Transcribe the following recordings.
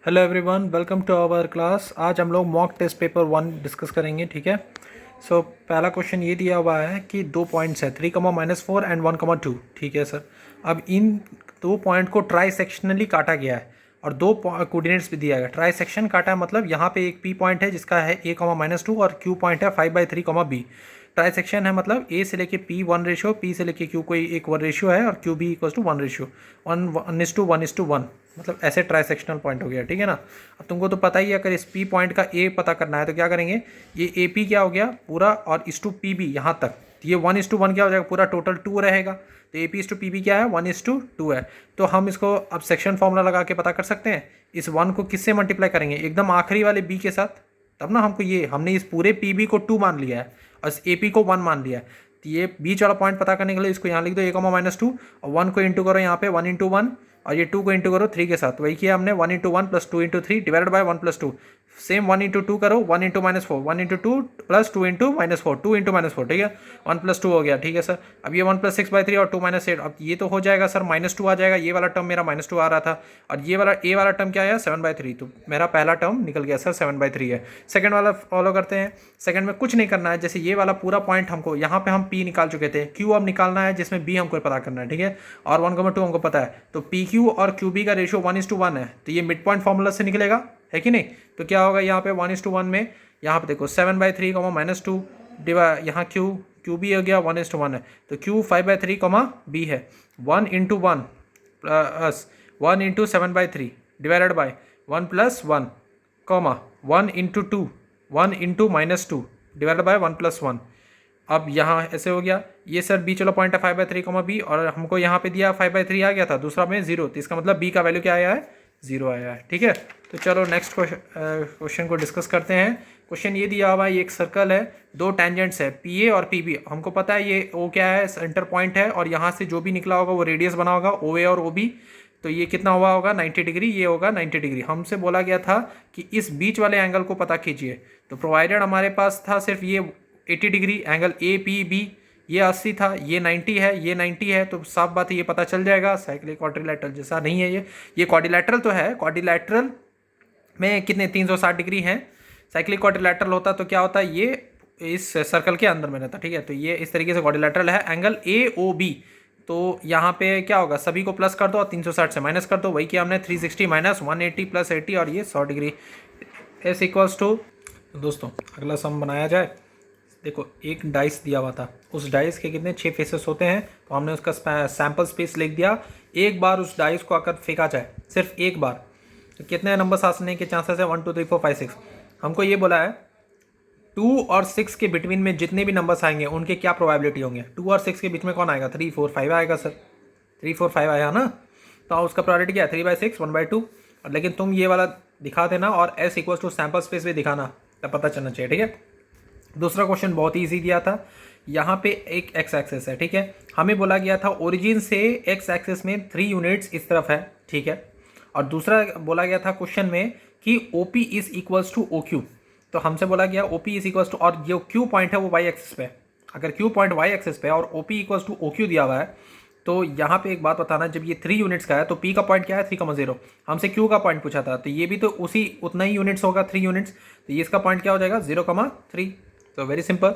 Hello everyone, welcome to our class. आज हम लोग मॉक टेस्ट पेपर 1 डिस्कस करेंगे। ठीक है। पहला क्वेश्चन ये दिया हुआ है कि 2 पॉइंट्स है 3, -4 एंड 1, 2। ठीक है सर। अब इन 2 पॉइंट को ट्राई सेक्शनली काटा गया है और 2 कोऑर्डिनेट्स भी दिया गया। ट्राई सेक्शन काटा है मतलब यहाँ पे एक P पॉइंट है जिसका है a, -2 और Q पॉइंट है 5/3, B। ट्राई सेक्शन है मतलब A से लेके P 1 रेशियो, P से लेके Q कोई एक 1 रेशियो है और QB = 1 रेशियो, 1:1:1, मतलब ऐसे ट्राई सेक्शनल पॉइंट हो गया। ठीक है ना। अब तुमको तो पता ही है, अगर इस P पॉइंट का A पता करना है तो क्या करेंगे, ये AP क्या हो गया पूरा और इस टू PB यहाँ तक, तो ये 1:1 क्या हो जाएगा, पूरा टोटल 2 रहेगा। तो AP/PB क्या है, 1:2 है। तो हम इसको अब सेक्शन फॉर्मूला लगा के पता कर सकते हैं। इस 1 को किससे मल्टीप्लाई करेंगे, एकदम आखिरी वाले B के साथ, तब ना हमको ये, हमने इस पूरे PB को 2 मान लिया है और इस AP को 1 मान लिया है। तो ये बीच वाला पॉइंट पता करने के लिए इसको यहाँ लिख दो a, -2 और 1 को इंटू करो यहाँ पे 1:1 और ये 2 को इंटू करो 3 के साथ। वही किया हमने, 1:1 + 2:3 डिवाइडेड बाय 1+2। सेम 1:2 करो, 1 × -4, 1:2 + 2 × -4, 2 × -4। ठीक है, 1+2 हो गया। ठीक है सर। अब ये 1 + 6/3 और 2 - 8, अब ये तो हो जाएगा सर, -2 आ जाएगा। ये वाला टर्म मेरा -2 आ रहा था और ये वाला A वाला टर्म क्या आया, 7/3। तो मेरा पहला टर्म निकल गया सर, 7/3 है। सेकंड वाला फॉलो करते हैं। सेकंड में कुछ नहीं करना है, जैसे ये वाला पूरा पॉइंट हमको, यहाँ पे हम P निकाल चुके थे, Q अब निकालना है जिसमें B हमको पता करना है। ठीक है, और 1, 2 हमको पता है। तो PQ और QB का रेशियो 1:1 है, तो ये मिड पॉइंट फॉर्मूला से निकलेगा, है कि नहीं। तो क्या होगा यहाँ पे 1:1 में, यहाँ पे देखो 7/3, -2 डिवाइड, यहाँ QB हो गया 1:1 है, तो Q 5/3, B है। 1:1 plus 1 × 7/3 divided by 1 + 1, 1 × 2, 1 × -2 divided by 1 + 1। अब यहाँ ऐसे हो गया, ये सर बीच वाला पॉइंट है 5/3, B और हमको यहाँ पे दिया 5/3 आ गया था, दूसरा में 0, तो इसका मतलब B का वैल्यू क्या आया है, 0 आया है। ठीक है। तो चलो नेक्स्ट क्वेश्चन को डिस्कस करते हैं। क्वेश्चन ये दिया हुआ है, ये एक सर्कल है, 2 टेंजेंट्स है PA और PB। हमको पता है ये O क्या है, सेंटर पॉइंट है, और यहाँ से जो भी निकला होगा वो रेडियस बना होगा OA और OB। तो ये कितना हुआ होगा, 90 डिग्री, ये होगा 90 डिग्री। हमसे बोला गया था कि इस बीच वाले एंगल को पता कीजिए। तो प्रोवाइडेड हमारे पास था सिर्फ ये 80 डिग्री एंगल APB, ये 80 था, ये 90 है, ये 90 है, तो साफ बात है ये पता चल जाएगा। साइक्लिक क्वाड्रिलेटरल जैसा नहीं है ये क्वाड्रिलेटरल तो है, क्वाड्रिलेटरल में कितने 360 डिग्री हैं। साइक्लिक क्वाड्रिलेटरल होता तो क्या होता है, ये इस सर्कल के अंदर में रहता। ठीक है, तो ये इस तरीके से क्वाड्रिलेटरल है। एंगल AOB, तो यहाँ पे क्या होगा, सभी को प्लस कर दो और 360 से माइनस कर दो। वही किया हमने, 360 - 180 + 80 और ये 100 डिग्री। S = तो दोस्तों अगला सम बनाया जाए। देखो एक डाइस दिया हुआ था, उस डाइस के कितने 6 फेसेस होते हैं, तो हमने उसका सैंपल स्पेस लिख दिया। एक बार उस डाइस को अगर फेंका जाए, सिर्फ एक बार, तो कितने नंबर आने के चांसेस है, 1 2 3 4 5 6। हमको ये बोला है 2 और 6 के बिटवीन में जितने भी नंबर्स आएंगे उनके क्या प्रोबेबिलिटी होंगे। 2 और 6 के बीच में कौन आएगा, 3 4 5 आएगा सर, 3 4 5 आया ना। तो उसका प्रोबेबिलिटी क्या है, 3/6, 1/2। लेकिन तुम ये वाला दिखा देना और S = सैंपल स्पेस भी दिखाना, तब पता चलना चाहिए। ठीक है। दूसरा क्वेश्चन बहुत ही ईजी दिया था। यहाँ पे एक एक्स एक्सेस है, ठीक है। हमें बोला गया था ओरिजिन से एक्स एक्सेस में 3 यूनिट्स इस तरफ है, ठीक है। और दूसरा बोला गया था क्वेश्चन में कि OP = OQ। तो हमसे बोला गया OP = और जो Q पॉइंट है वो वाई एक्सेस पे, अगर Q पॉइंट वाई एक्सेस पे और OP = OQ दिया हुआ है, तो यहाँ पे एक बात बताना, जब ये 3 यूनिट्स का है तो P का पॉइंट क्या है, 3,0। हमसे Q का पॉइंट पूछा था, तो ये भी तो उतना ही यूनिट्स होगा, 3 यूनिट्स, तो ये इसका पॉइंट क्या हो जाएगा, 0,3। तो वेरी सिंपल।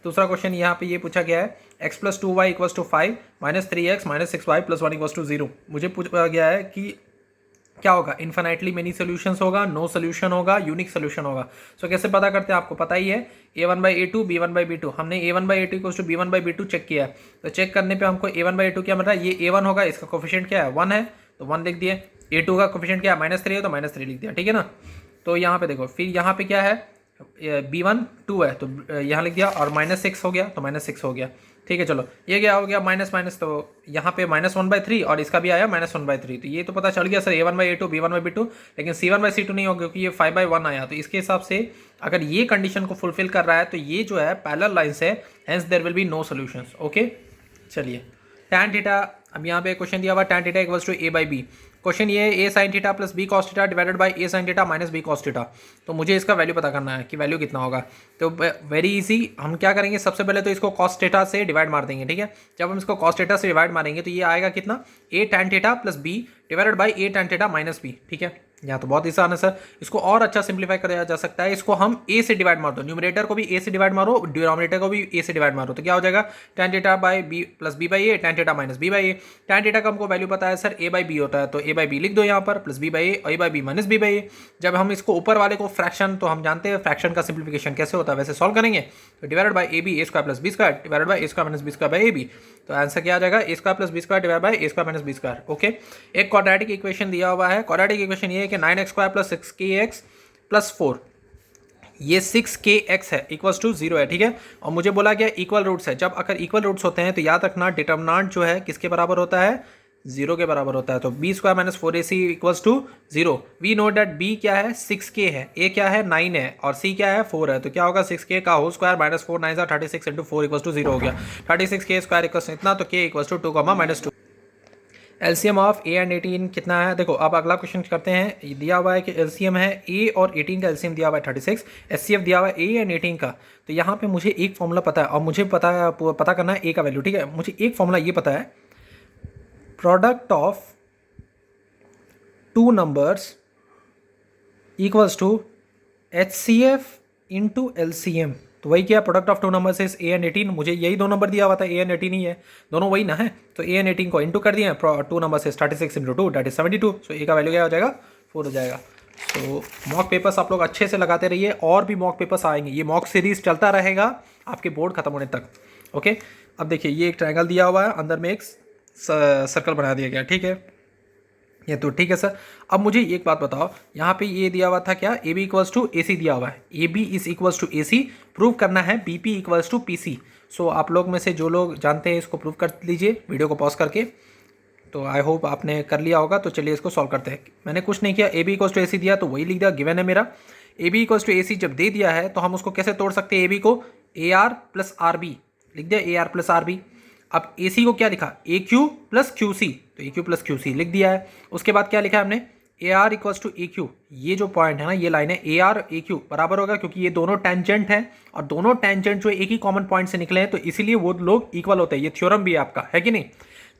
दूसरा क्वेश्चन यहाँ पे ये पूछा गया है, x + 2y = 5 -3x - 6y + 1 = 0। मुझे पूछा गया है कि क्या होगा, इन्फिनाइटली मेनी सोल्यूशंस होगा, नो सोल्यूशन होगा, यूनिक सोल्यूशन होगा। सो कैसे पता करते हैं, आपको पता ही है, a1/a2 b1/b2। हमने a1/a2 = b1/b2 चेक किया है, तो चेक करने पे हमको a1/a2 क्या मिल रहा है, ये a1 होगा, इसका कोफिशिएंट क्या है, 1 है, तो 1 लिख दिए। a2 का कोफिशिएंट क्या है, -3 है, तो -3 लिख दिया। ठीक है ना। तो यहाँ पे देखो, फिर यहाँ पे क्या है, b1 2 है, तो यहाँ लिख दिया, और -6 हो गया, तो -6 हो गया। ठीक है, चलो ये क्या हो गया, माइनस माइनस, तो यहाँ पे -1/3 और इसका भी आया -1/3। तो ये तो पता चल गया सर, a1/a2 b1/b2, लेकिन c1/c2 नहीं होगा क्योंकि ये 5/1 आया। तो इसके हिसाब से अगर ये कंडीशन को फुलफिल कर रहा है तो ये जो है पैरेलल लाइंस है, hence there will be no solutions. Okay, चलिए tan थीटा, अब यहाँ पे क्वेश्चन दिया हुआ tan थीटा = a/b। क्वेश्चन ये a sin theta + b cos theta divided by a sin theta - b cos theta. तो मुझे इसका वैल्यू पता करना है कि वैल्यू कितना होगा। तो वेरी इजी, हम क्या करेंगे, सबसे पहले तो इसको cos थीटा से डिवाइड मार देंगे। ठीक है, जब हम इसको cos थीटा से डिवाइड मारेंगे तो ये आएगा कितना, a tan theta + b divided by a tan theta - b। ठीक है, यहाँ तो बहुत आसान है सर। इसको और अच्छा सिंप्लीफाई किया जा सकता है, इसको हम a से डिवाइड मार दो, न्यूमरेटर को भी a से डिवाइड मारो, डिनोमिनेटर को भी a से डिवाइड मारो, तो क्या हो जाएगा tan theta by b plus b by A, tan theta minus b by A. tan theta का हमको वैल्यू पता है सर a बाई b होता है, तो a बाई b लिख दो यहाँ पर, plus b by A, a by b minus b by A. जब हम इसको ऊपर वाले को फ्रैक्शन, तो हम जानते हैं फ्रैक्शन का सिंप्लीफिकेशन कैसे होता है, वैसे सॉल्व करेंगे, तो divided by A B A square plus B square divided by A square minus B square by A B. तो आंसर क्या आ जाएगा, A square plus B square divide by A square minus B square. Okay, एक quadratic equation दिया हुआ है। Quadratic equation ये है कि 9x square plus 6kx plus 4, ये 6kx है इक्वल्स टू 0 है, ठीक है। और मुझे बोला गया इक्वल रूट्स है, जब अगर इक्वल रूट्स होते हैं तो याद रखना डिटर्मिनेंट जो है किसके बराबर होता है, 0 के बराबर होता है। तो B square minus 4ac equals to 0। We know that B क्या है, 6k है, ए क्या है 9 है, और सी क्या है 4 है, तो क्या होगा 6k का whole square minus 4 9 36 into 4 equals to 0 हो गया। 36k स्क्वायर इक्वल्स इतना, तो k equals to 2 minus 2। LCM of A and 18 कितना है, देखो अब अगला क्वेश्चन करते हैं। दिया हुआ है कि एलसीएम है ए और 18 का एलसीएम दिया हुआ है 36, एचसीएफ दिया हुआ है ए एंड 18 का। तो यहाँ पे मुझे एक फॉर्मूला पता है, और मुझे पता करना है ए का वैल्यू, ठीक है। मुझे एक फॉर्मूला ये पता है, product of two numbers equals to HCF into LCM. तो वही क्या, product of two numbers is A and 18, मुझे यही दो नंबर दिया हुआ था, ए एंड 18 ही है, दोनों वही ना है, तो ए एंड 18 को इंटू कर दिए, टू नंबर से 36 इंटू 2 दैट इज 72। सो ए का वैल्यू क्या हो जाएगा, 4 हो जाएगा। सो मॉक पेपर्स आप लोग अच्छे से लगाते रहिए, और भी मॉक पेपर्स आएंगे, ये मॉक सीरीज चलता रहेगा आपके बोर्ड खत्म होने तक। ओके, अब देखिए ये एक ट्रायंगल दिया हुआ है, अंदर में एक सर्कल बना दिया गया, ठीक है, ये तो ठीक है सर। अब मुझे एक बात बताओ, यहाँ पे ये दिया हुआ था क्या, A B equals to A C दिया हुआ है, A B is equals to A C, prove करना है B P equals to P C. So आप लोग में से जो लोग जानते हैं इसको प्रूव कर लीजिए वीडियो को पॉज करके। तो आई होप आपने कर लिया होगा, तो चलिए इसको सॉल्व करते हैं। मैंने कुछ नहीं किया, ए B equals to A C दिया तो वही लिख दिया, गिवन है मेरा। ए बी इक्वल्स टू ए सी जब दे दिया है तो हम उसको कैसे तोड़ सकते हैं, ए बी को A R plus R B लिख दिया, A R plus R B. अब ए सी को क्या लिखा, A Q plus Q C, तो A Q plus Q C लिख दिया है। उसके बाद क्या लिखा है हमने, A R equals to A Q, ये जो पॉइंट है ना, ये लाइन है ए आर ए क्यू बराबर होगा, क्योंकि ये दोनों टेंजेंट हैं और दोनों टेंजेंट जो एक ही कॉमन पॉइंट से निकले हैं, तो इसीलिए वो लोग इक्वल होते हैं। ये थ्योरम भी है आपका, है कि नहीं,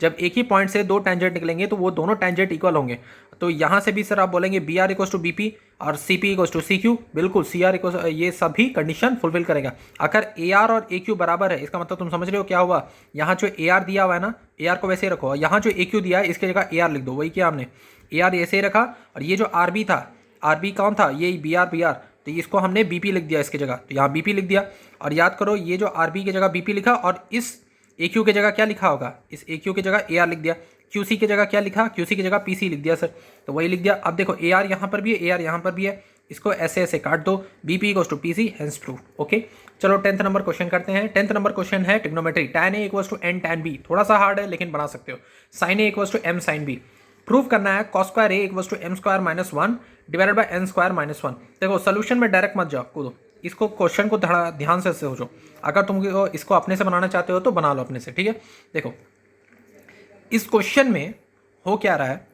जब एक ही पॉइंट से दो टेंजेंट निकलेंगे तो वो दोनों टेंजेंट इक्वल होंगे। तो यहाँ से भी सर आप बोलेंगे B R equals to B P और C P equals to C Q, बिल्कुल सी आर इक्वल्स, ये सभी कंडीशन फुलफिल करेगा। अगर ए आर और ए क्यू बराबर है, इसका मतलब तुम समझ रहे हो क्या हुआ, यहाँ जो ए आर दिया हुआ है ना, ए आर को वैसे ही रखो, यहाँ जो ए क्यू दिया है इसकी जगह ए आर लिख दो, वही किया हमने, ए आर ऐसे ही रखा। और ये जो आर बी था, आर बी कौन था, ये बी आर, तो इसको हमने बी पी लिख दिया इसकी जगह, तो यहाँ बी पी लिख दिया। और याद करो ये जो आर बी की जगह बी पी लिखा, और इस ए क्यू की जगह क्या लिखा होगा, इस ए क्यू की जगह ए आर लिख दिया। क्यू सी की जगह क्या लिखा, क्यू सी की जगह पी सी लिख दिया सर, तो वही लिख दिया। अब देखो ए आर यहाँ पर भी है, ए आर यहाँ पर भी है, इसको ऐसे ऐसे काट दो, B P equals to P C, hence prove. Okay, चलो 10th नंबर क्वेश्चन करते हैं। 10th नंबर क्वेश्चन है trigonometry, tan a equals to n tan b, थोड़ा सा हार्ड है लेकिन बना सकते हो। sin a equals to m sin b, prove करना है cos square a equals to m square minus 1 divided by n square minus 1। देखो सोल्यूशन में डायरेक्ट मत जाओ, कूदो, इसको क्वेश्चन को थोड़ा ध्यान से सोचो। अगर तुम इसको अपने से बनाना चाहते हो तो बना लो अपने से, ठीक है। देखो इस क्वेश्चन में हो क्या रहा है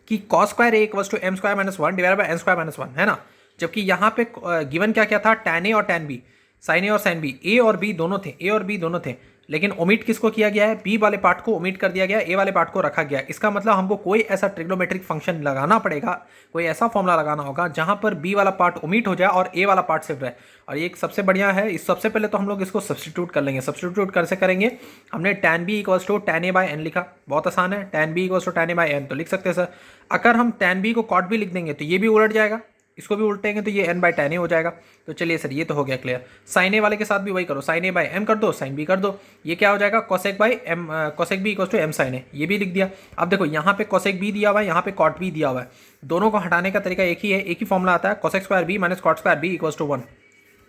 कि cos square a equals to m square minus 1 divided by n square minus 1 है ना, जबकि यहाँ पे गिवन क्या क्या था, tan a और tan b, sin a और sin b, a और b दोनों थे, a और b दोनों थे, लेकिन ओमिट किसको किया गया है, b वाले पार्ट को ओमिट कर दिया गया, a वाले पार्ट को रखा गया। इसका मतलब हमको कोई ऐसा ट्रिग्नोमेट्रिक फंक्शन लगाना पड़ेगा, कोई ऐसा फॉर्मूला लगाना होगा जहां पर b वाला पार्ट ओमिट हो जाए और a वाला पार्ट सिर्फ रहे। और ये एक सबसे बढ़िया है, इस सबसे पहले तो हम लोग इसको सब्सटीट्यूट कर लेंगे। सब्सटीट्यूट कैसे करेंगे, हमने tan b equals to tan a by n लिखा, बहुत आसान है, tan b equals to tan a by n तो लिख सकते हैं सर। अगर हम tan b को cot b लिख देंगे तो ये भी उलट जाएगा, इसको भी उल्टेंगे तो ये n बाई tan a हो जाएगा। तो चलिए सर ये तो हो गया क्लियर। sin a वाले के साथ भी वही करो, sin a बाई m कर दो, sin b कर दो, ये क्या हो जाएगा cosec by m, cosec b equals to m sin a, ये भी लिख दिया। अब देखो यहाँ पे cosec b दिया हुआ है, यहाँ पे cot b दिया हुआ है, दोनों को हटाने का तरीका एक ही है, एक ही फॉर्मूला आता है, cosec square b minus cot square b equals to 1।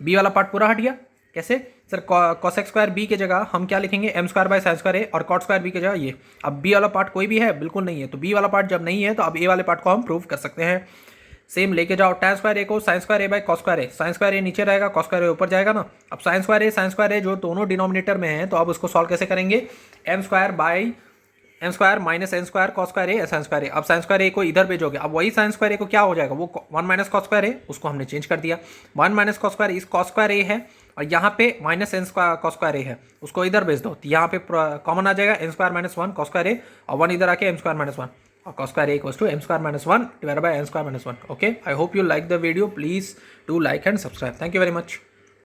b वाला पार्ट पूरा हट गया, कैसे सर, cosec स्क्वायर b की जगह हम क्या लिखेंगे, m square by sin square a, और cot स्क्वायर b की जगह ये। अब b वाला पार्ट कोई भी है, बिल्कुल नहीं है, तो b वाला पार्ट जब नहीं है तो अब a वाले पार्ट को हम प्रूव कर सकते हैं। सेम लेके जाओ, tan स्क्वायर ए को sin square A by cos square A, sin square A नीचे रहेगा, cos स्क्वायर ए ऊपर जाएगा ना। अब sin स्क्वायर ए जो दोनों डिनोमिनेटर में है, तो अब उसको सॉल्व कैसे करेंगे, m square by m square minus n square cos square A sin square A. अब sin स्क्वायर ए को इधर भेजोगे, अब वही sin स्क्वायर ए को क्या हो जाएगा, वो 1 माइनस cos स्क्वायर ए, उसको हमने चेंज कर दिया, 1 माइनस cos स्क्वायर इस cos स्क्वायर ए है, और यहाँ पे minus n square cos square A है, उसको इधर भेज दो, तो यहाँ पे कॉमन आ जाएगा n square minus 1 cos square A, और 1 इधर आके m square minus 1। cos square a equals to m square minus 1 divided by n square minus 1. Okay, I hope you like the video. Please do like and subscribe. Thank you very much.